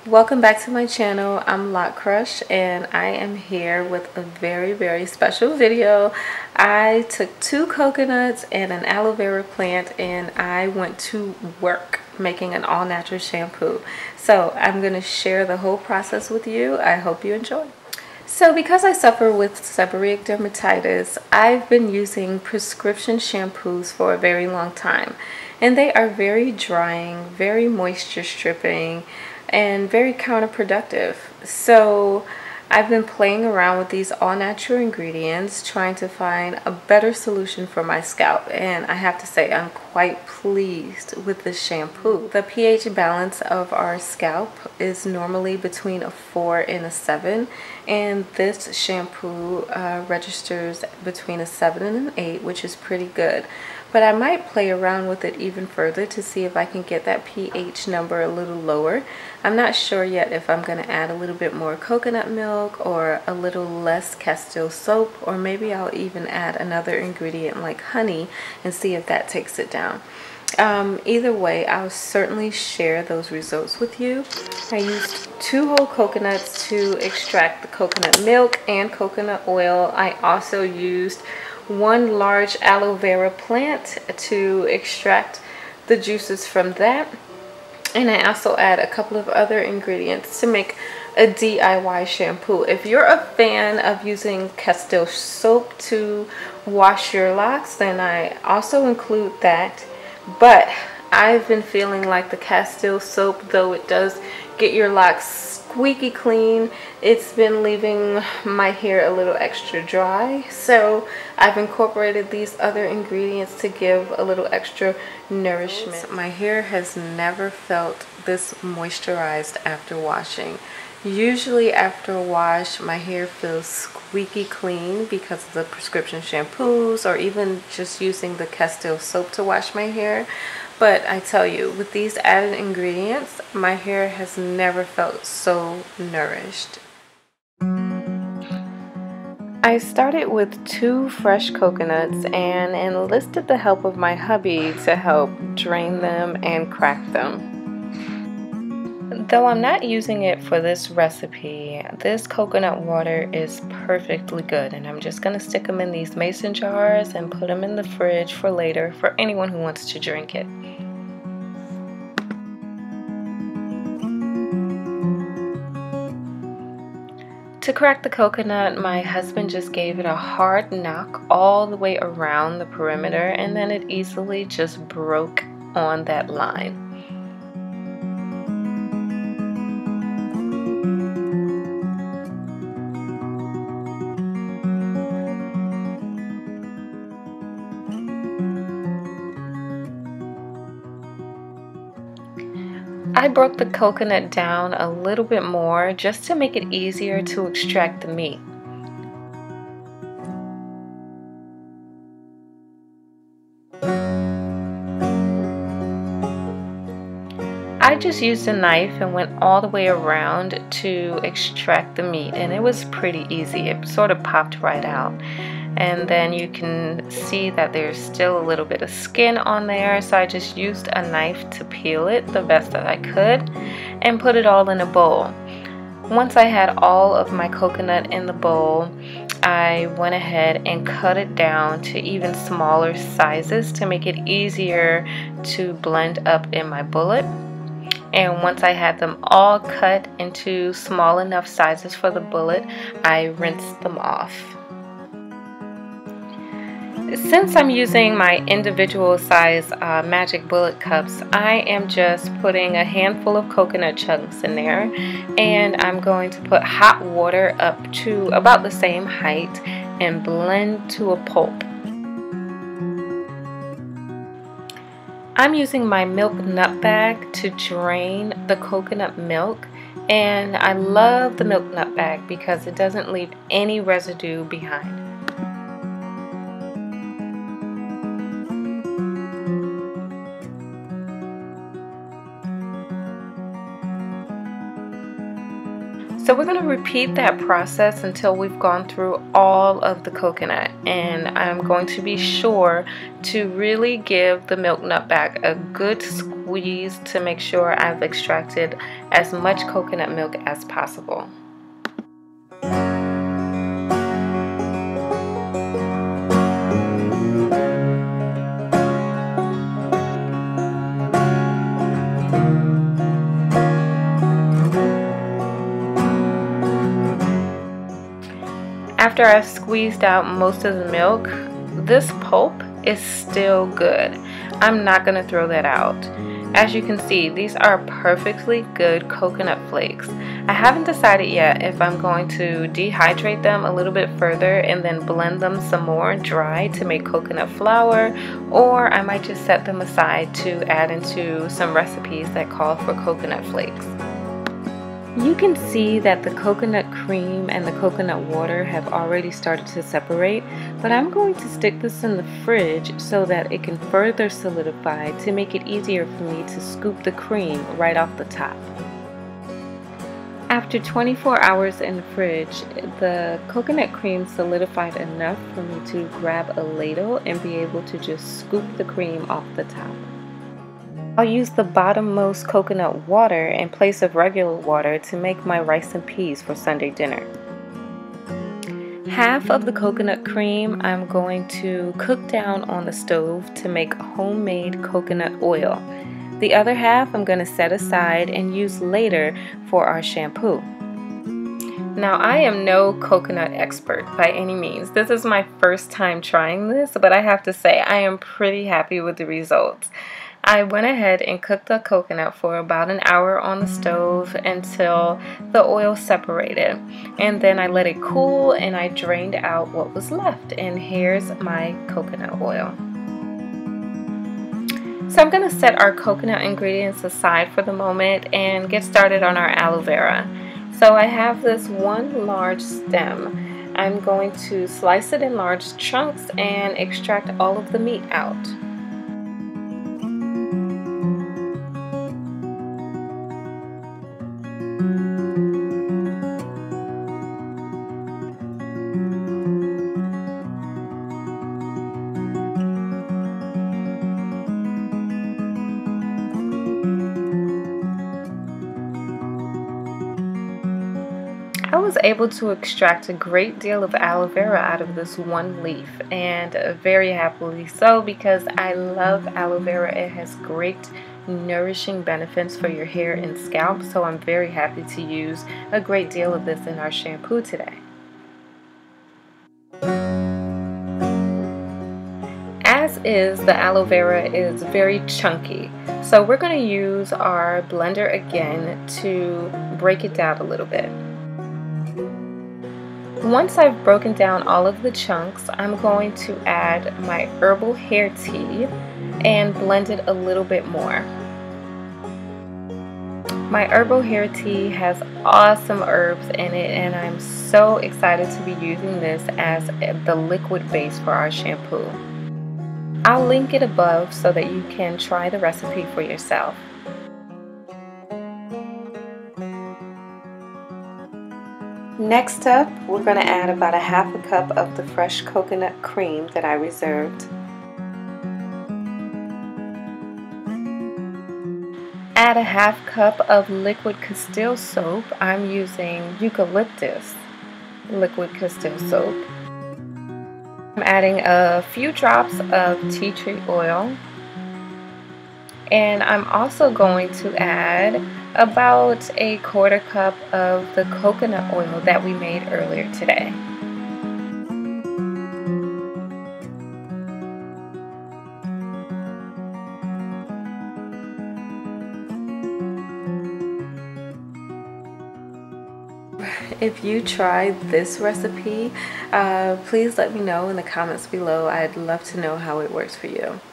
Welcome back to my channel. I'm Loccrush and I am here with a very special video. I took 2 coconuts and an aloe vera plant and I went to work making an all-natural shampoo. So I'm going to share the whole process with you. I hope you enjoy. So because I suffer with seborrheic dermatitis, I've been using prescription shampoos for a very long time. And they are very drying, very moisture stripping, and very counterproductive. So I've been playing around with these all-natural ingredients, trying to find a better solution for my scalp, and I have to say I'm quite pleased with this shampoo. The pH balance of our scalp is normally between a 4 and a 7, and this shampoo registers between a 7 and an 8, which is pretty good. But I might play around with it even further to see if I can get that pH number a little lower. I'm not sure yet if I'm going to add a little bit more coconut milk or a little less Castile soap, or maybe I'll even add another ingredient like honey and see if that takes it down. Either way, I'll certainly share those results with you. I used 2 whole coconuts to extract the coconut milk and coconut oil. I also used 1 large aloe vera plant to extract the juices from that, and I also add a couple of other ingredients to make a DIY shampoo. If you're a fan of using Castile soap to wash your locks, then I also include that. But I've been feeling like the Castile soap, though it does get your locks squeaky clean, it's been leaving my hair a little extra dry. So I've incorporated these other ingredients to give a little extra nourishment. My hair has never felt this moisturized after washing. Usually after a wash, my hair feels squeaky clean because of the prescription shampoos or even just using the Castile soap to wash my hair. But I tell you, with these added ingredients, my hair has never felt so nourished. I started with 2 fresh coconuts and enlisted the help of my hubby to help drain them and crack them. Though I'm not using it for this recipe, this coconut water is perfectly good, and I'm just going to stick them in these mason jars and put them in the fridge for later for anyone who wants to drink it. To crack the coconut, my husband just gave it a hard knock all the way around the perimeter, and then it easily just broke on that line. I broke the coconut down a little bit more just to make it easier to extract the meat. I just used a knife and went all the way around to extract the meat, and it was pretty easy. It sort of popped right out. And then you can see that there's still a little bit of skin on there, so I just used a knife to peel it the best that I could and put it all in a bowl. Once I had all of my coconut in the bowl, I went ahead and cut it down to even smaller sizes to make it easier to blend up in my bullet. And once I had them all cut into small enough sizes for the bullet, I rinsed them off. Since I'm using my individual size magic bullet cups, I am just putting a handful of coconut chunks in there, and I'm going to put hot water up to about the same height and blend to a pulp. I'm using my milk nut bag to drain the coconut milk, and I love the milk nut bag because it doesn't leave any residue behind. So we're going to repeat that process until we've gone through all of the coconut, and I'm going to be sure to really give the milk nut bag a good squeeze to make sure I've extracted as much coconut milk as possible. After I've squeezed out most of the milk, this pulp is still good. I'm not going to throw that out. As you can see, these are perfectly good coconut flakes. I haven't decided yet if I'm going to dehydrate them a little bit further and then blend them some more dry to make coconut flour, or I might just set them aside to add into some recipes that call for coconut flakes. You can see that the coconut cream and the coconut water have already started to separate, but I'm going to stick this in the fridge so that it can further solidify to make it easier for me to scoop the cream right off the top. After 24 hours in the fridge, the coconut cream solidified enough for me to grab a ladle and be able to just scoop the cream off the top. I'll use the bottommost coconut water in place of regular water to make my rice and peas for Sunday dinner. Half of the coconut cream I'm going to cook down on the stove to make homemade coconut oil. The other half I'm going to set aside and use later for our shampoo. Now, I am no coconut expert by any means. This is my first time trying this, but I have to say I am pretty happy with the results. I went ahead and cooked the coconut for about an hour on the stove until the oil separated, and then I let it cool and I drained out what was left, and here's my coconut oil. So I'm going to set our coconut ingredients aside for the moment and get started on our aloe vera. So I have this one large stem. I'm going to slice it in large chunks and extract all of the meat out. I was able to extract a great deal of aloe vera out of this one leaf, and very happily so, because I love aloe vera. It has great nourishing benefits for your hair and scalp, so I'm very happy to use a great deal of this in our shampoo today. As is, the aloe vera is very chunky, so we're going to use our blender again to break it down a little bit. Once I've broken down all of the chunks, I'm going to add my herbal hair tea and blend it a little bit more. My herbal hair tea has awesome herbs in it, and I'm so excited to be using this as the liquid base for our shampoo. I'll link it above so that you can try the recipe for yourself. Next up, we're going to add about a half a cup of the fresh coconut cream that I reserved. Add a half cup of liquid Castile soap. I'm using eucalyptus liquid Castile soap. I'm adding a few drops of tea tree oil. And I'm also going to add about a quarter cup of the coconut oil that we made earlier today. If you tried this recipe, please let me know in the comments below. I'd love to know how it works for you.